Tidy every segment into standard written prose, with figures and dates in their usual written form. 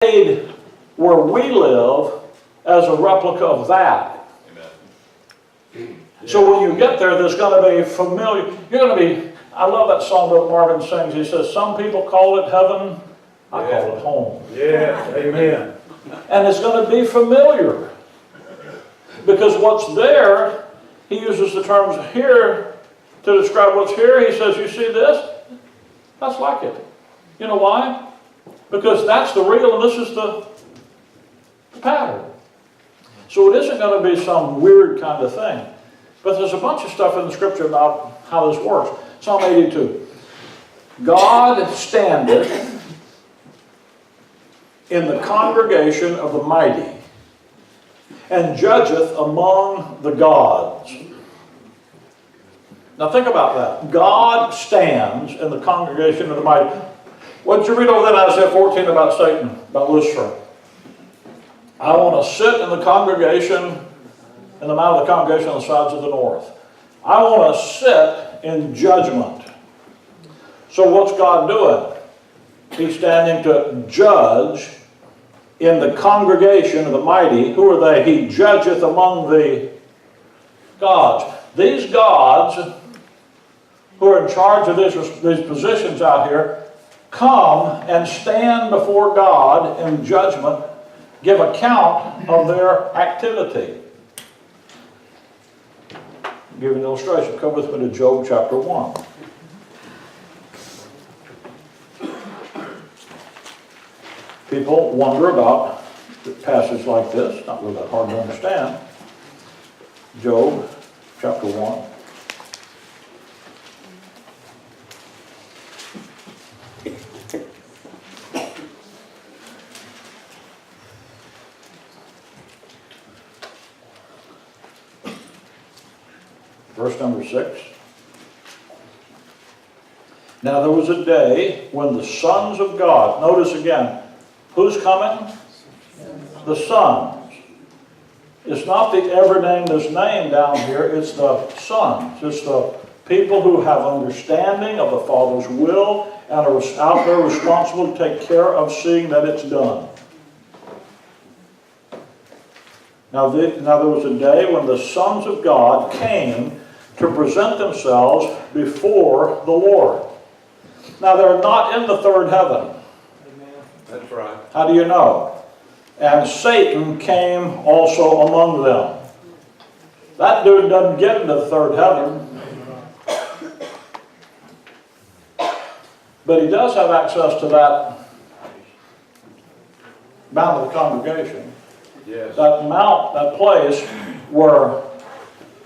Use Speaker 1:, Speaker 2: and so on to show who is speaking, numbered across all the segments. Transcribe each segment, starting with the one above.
Speaker 1: made where we live as a replica of that. Amen. So when you get there, there's going to be familiar. You're going to be. I love that song that Marvin sings. He says, "Some people call it heaven. I call it home."
Speaker 2: Yeah. Amen.
Speaker 1: And it's going to be familiar because what's there. He uses the terms here to describe what's here. He says, "You see this? That's like it." You know why? Because that's the real, and this is the pattern. So it isn't going to be some weird kind of thing. But there's a bunch of stuff in the Scripture about how this works. Psalm 82. God standeth in the congregation of the mighty, and judgeth among the gods. Now think about that. God stands in the congregation of the mighty. What did you read over there in Isaiah 14 about Satan, about Lucifer? I want to sit in the congregation, in the mount of the congregation on the sides of the north. I want to sit in judgment. So what's God doing? He's standing to judge in the congregation of the mighty. Who are they? He judgeth among the gods. These gods who are in charge of these positions out here come and stand before God in judgment, give account of their activity. I'll give you an illustration. Come with me to Job chapter 1. People wonder about a passage like this, not really that hard to understand. Job chapter 1. Verse number 6. Now there was a day when the sons of God, notice again, who's coming? The sons. It's not the every name that's named down here, it's the sons. It's the people who have understanding of the Father's will and are out there responsible to take care of seeing that it's done. Now there was a day when the sons of God came to present themselves before the Lord. Now they're not in the third heaven.
Speaker 2: Amen. That's right.
Speaker 1: How do you know? And Satan came also among them. That dude doesn't get into the third heaven. But he does have access to that mount of the congregation.
Speaker 2: Yes.
Speaker 1: That mount, that place where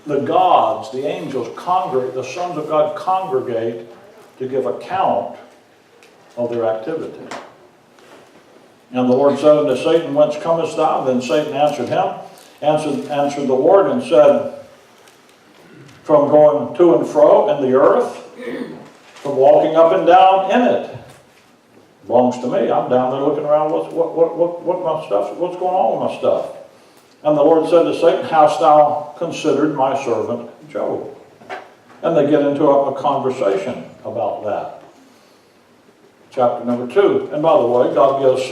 Speaker 1: the gods, the angels congregate, the sons of God congregate to give account of their activity. And the Lord said unto Satan, "Whence comest thou?" Then Satan answered the Lord and said, "From going to and fro in the earth, from walking up and down in it. It belongs to me. I'm down there looking around, what my stuff, what's going on with my stuff?" And the Lord said to Satan, "Hast thou considered my servant Job?" And they get into a conversation about that. Chapter number 2. And by the way, God gives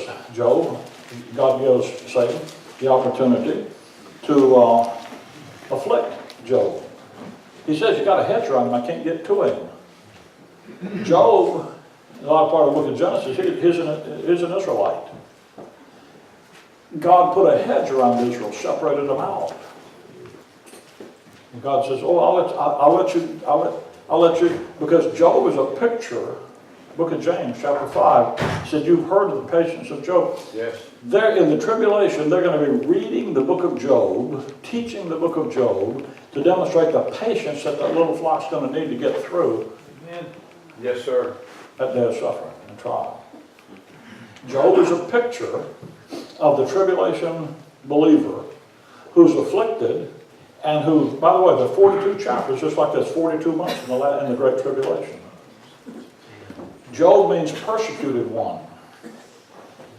Speaker 1: Satan the opportunity to afflict Job. He says, "You got a hedge around him, I can't get to him." Job, in a lot of part of the book of Genesis, he's an Israelite. God put a hedge around Israel, separated them out. And God says, "Oh, I'll let you," because Job is a picture. Book of James, chapter 5, said, "You've heard of the patience of Job."
Speaker 2: Yes.
Speaker 1: They're in the tribulation. They're going to be reading the book of Job, teaching the book of Job to demonstrate the patience that little flock's going to need to get through.
Speaker 2: Amen. Yes, sir.
Speaker 1: That day of suffering and trial. Job is a picture of the tribulation believer who's afflicted and who, by the way, there are 42 chapters, just like there's 42 months in the Great Tribulation. Job means persecuted one.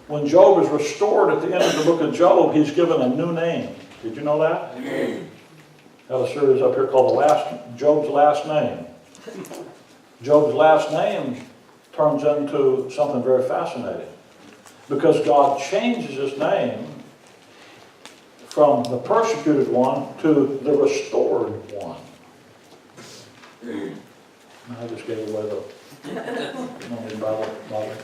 Speaker 1: When Job is restored at the end of the book of Job, he's given a new name. Did you know that? I have a series up here called Job's Last Name. Job's last name turns into something very fascinating. because God changes his name from the persecuted one to the restored one. I just gave away the Bible.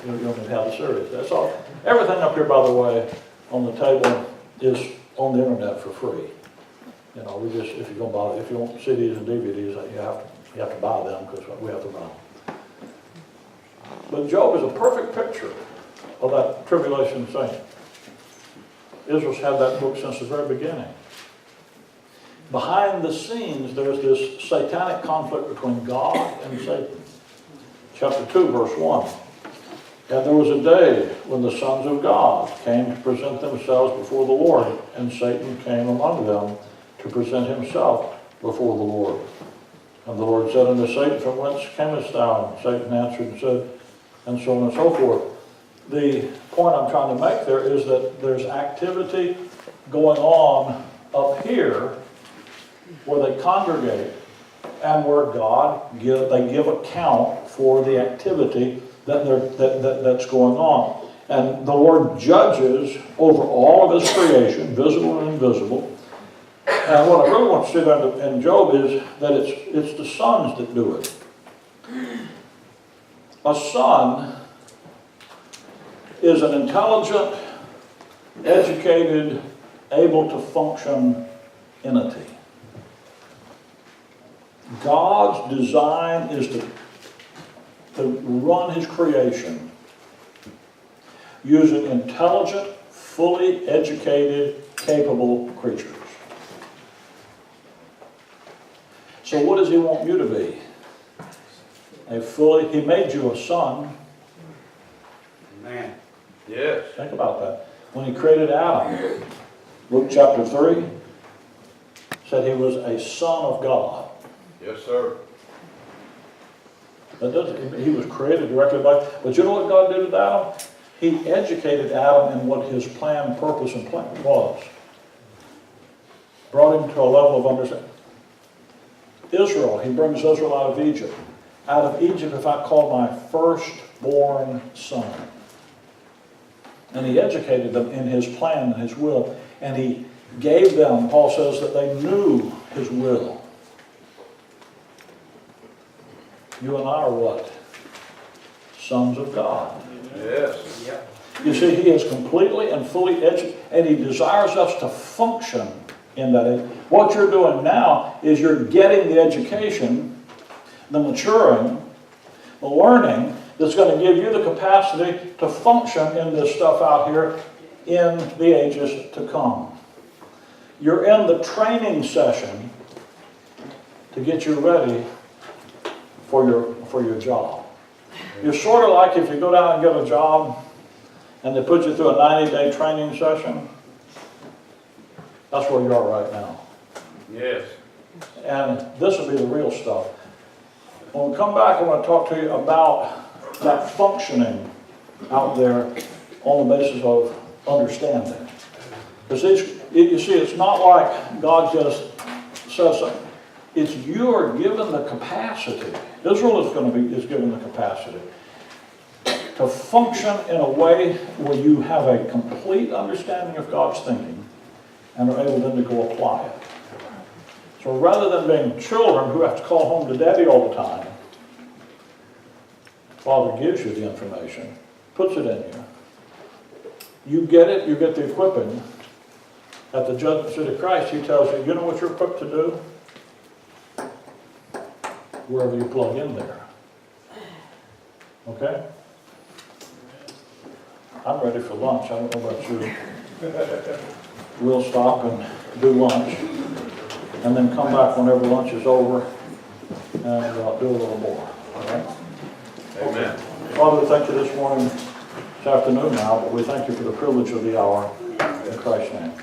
Speaker 1: You don't need to have the series. That's all. Everything up here, by the way, on the table is on the internet for free. You know, we just, if you want CDs and DVDs, you have to buy them because we have to buy them. But Job is a perfect picture of that tribulation saint. Israel's had that book since the very beginning. Behind the scenes, there's this satanic conflict between God and Satan. Chapter 2, verse 1. And there was a day when the sons of God came to present themselves before the Lord, and Satan came among them to present himself before the Lord. And the Lord said unto Satan, From whence camest thou? And Satan answered and said, and so on and so forth. The point I'm trying to make there is that there's activity going on up here where they congregate and where they give account for the activity that's going on. And the Lord judges over all of his creation, visible and invisible. And what I really want to see there in Job is that it's the sons that do it. A son is an intelligent, educated, able to function entity. God's design is to run his creation using intelligent, fully educated, capable creatures. So what does he want you to be? He made you a son.
Speaker 2: Amen. Yes.
Speaker 1: Think about that. When he created Adam, Luke chapter 3 said he was a son of God.
Speaker 2: Yes, sir.
Speaker 1: He was created directly by, but you know what God did with Adam? He educated Adam in what his plan, purpose, and plan was. Brought him to a level of understanding. Israel, he brings Israel out of Egypt. Out of Egypt, if I call my firstborn son. And he educated them in his plan and his will. And he gave them, Paul says, that they knew his will. You and I are what? Sons of God.
Speaker 2: Yes. Yep.
Speaker 1: You see, he is completely and fully educated, and he desires us to function in that. What you're doing now is you're getting the education, the maturing, the learning that's going to give you the capacity to function in this stuff out here in the ages to come. You're in the training session to get you ready for your job. You're sort of like if you go down and get a job and they put you through a 90-day training session. That's where you are right now.
Speaker 2: Yes.
Speaker 1: And this will be the real stuff. When we come back, I want to talk to you about that functioning out there on the basis of understanding. Because you see, it's not like God just says something. It's you are given the capacity. Israel is given the capacity to function in a way where you have a complete understanding of God's thinking and are able then to go apply it. So rather than being children who have to call home to daddy all the time, Father gives you the information, puts it in you. You get it, you get the equipping. At the judgment seat of Christ, he tells you, you know what you're equipped to do? Wherever you plug in there. Okay? I'm ready for lunch. I don't know about you. We'll stop and do lunch, and then come back whenever lunch is over and do a little more. All right?
Speaker 2: Amen.
Speaker 1: Father, we thank you this morning, this afternoon now, but we thank you for the privilege of the hour in Christ's name.